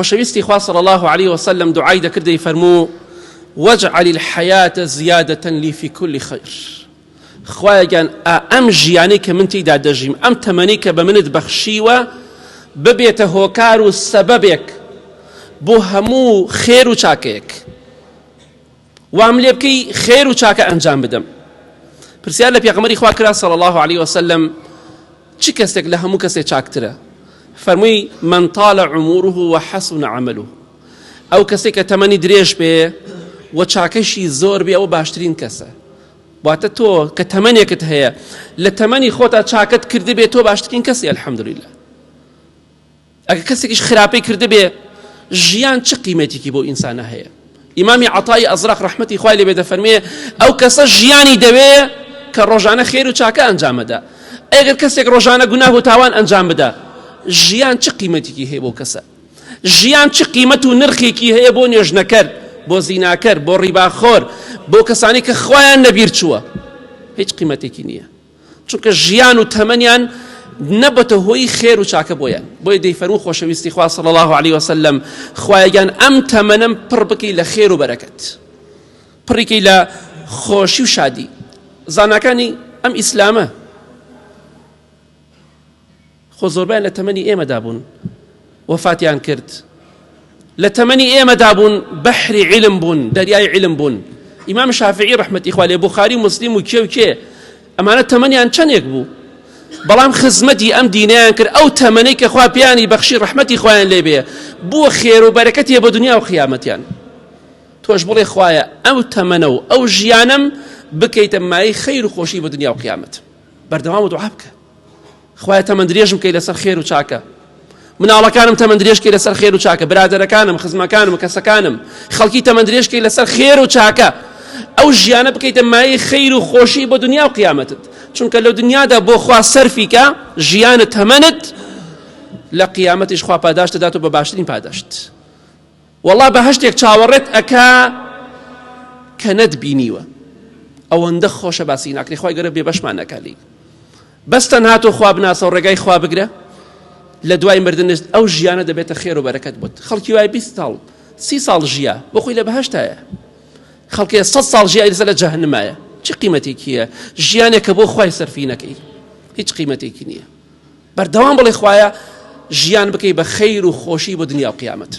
وشويستي خوا صلى الله عليه وسلم دعاي دكردي فرمو واجعل الحياة زيادة لي في كل خير. خوايا جان أم جيانيك من تيدا دجيم أم تمنيك بمند بخشيوة ببيت هوكارو سببك بوهمو خير وشاكيك وعملي بكي خير وشاك أنجام بدم. برسيال لبي غمري خوا كرا صلى الله عليه وسلم چی کەسێک لە هەموو کەسێک چاکترە؟ فەرمووی من طال عمره وحسن عمله. ئەو کەسێک کە تەمەنی درێژ بێ و چاکەشی زۆر بێ ئەوە باشترین کەسە. واتە تۆ کە تەمەنێکت هەیە لە تەمەنی خۆتا چاکت کرده بێ تۆ باشترین کەسی الحەمدولله. ئەگە کەسێکیش خراپەی کرده بێ ژیان چ قیمەتێکی بۆ ئینسانە هەیە؟ ئیمامی عەطای ئەزرەق ڕەحمەتی خوای لێ بێ دەفەرمێ ئەو کەسە ژیانی دەوێ کە ڕۆژانە خێر و چاکە ئەنجامەدا. ئەگەر کەسێک ڕۆژانە گوناه و تاوان ئەنجام بدە ژیان چ قیمەتێکی هەیە بۆ کەسە؟ ژیان چ قیمەت و نرخێکی هەیە بۆ نوێژنەکەر، بۆ زیناکەر، بۆ ڕیباخۆر، بۆ کەسانی کە خۆیان نەبیر چووە؟ هیچ قیمەتێکی نییە، چونکە ژیان و تەمەنیان نەبەتە هۆی خێر و چاکە بۆیان. بۆیە دەیفەرموو خۆشەویستی خوا صلی الله عليه وسلم خوایەگیان ئەم تەمەنەم پڕ بکەی لە خێر و بەرەکەت، پڕیکەی لە خۆشی و شادی. زاناکانی ئەم ئیسلامە خۆ زۆربیان لە تەمەنی ئێمەدا بوون وەفاتیان کرد، لە تەمەنی ئێمەدا بوون بەحری علم بوون، دەریای علم بوون. ئیمام شافعی ڕەحمەتی خوا لێ بوخاری و مسلیم و کێ و کێ ئەمانە تەمەنیان چەندێک بوو، بەڵام خزمەتی ئەم دینیان کرد ئەو تەمەنەی کە خوا پێیانی بەخشی ڕەحمەتی خوایان لێ بێ بووە خێر و بەرەکەتی بۆ دنیا و قیامەتیان. تۆش بڵێ خوایە ئەو تەمەنە و ئەو ژیانم بکەیتە مای خەیر و خۆشی بۆ دنیا و قیامەت. بەردەوام و دوعا بکە خوایە تەمەن درێژم بکەی لەسەر خێر و چاکە، مناڵەکانم تەمەن درێژ بکەی لەسەر خێر و چاکە، برادەرەکانم، خزمەکانم، کەسەکانم، خەڵکی تەمەن درێژ بکەی لەسەر خێر و چاکە. ئەو ژیانە بکەیتە مای خەیر و خۆشی بۆ دنیا و قیامەتت، چونکە لەو دنیادا بۆ خوا سەرفیکە ژیانە تەمەنت لە قیامەتیش خوا پاداشت دەدات و بە باشترین پاداشت. وەڵڵا بەهەشتێک چاوەڕێت ئەکا کە نەتبینیوە، ئەوەندە خۆشە باسی ناکرێ، خوای گەورە بێبەشمان نەکالی. بەس تەنها تۆ خوا بناسە و ڕێگای خوا بگرە، لە دوای مردنت ئەو ژیانە دەبێتە خێر و بەرەکەت بۆت. خەڵکی وای 20 ساڵ 30 ساڵ ژیا بۆ خۆی لە بەهەشتایە، خەڵکی 100 ساڵ ژیا لەسەر لە جەهەنەمایە. چی قیمەتێکیە ژیانێک کە بۆ خوای سەرفی نەکەی؟ هیچ قیمەتێکی نییە. بەردەوام بڵێ خوایە ژیان بکەی بە خەیر و خۆشی بۆ دنیا و قیامەت.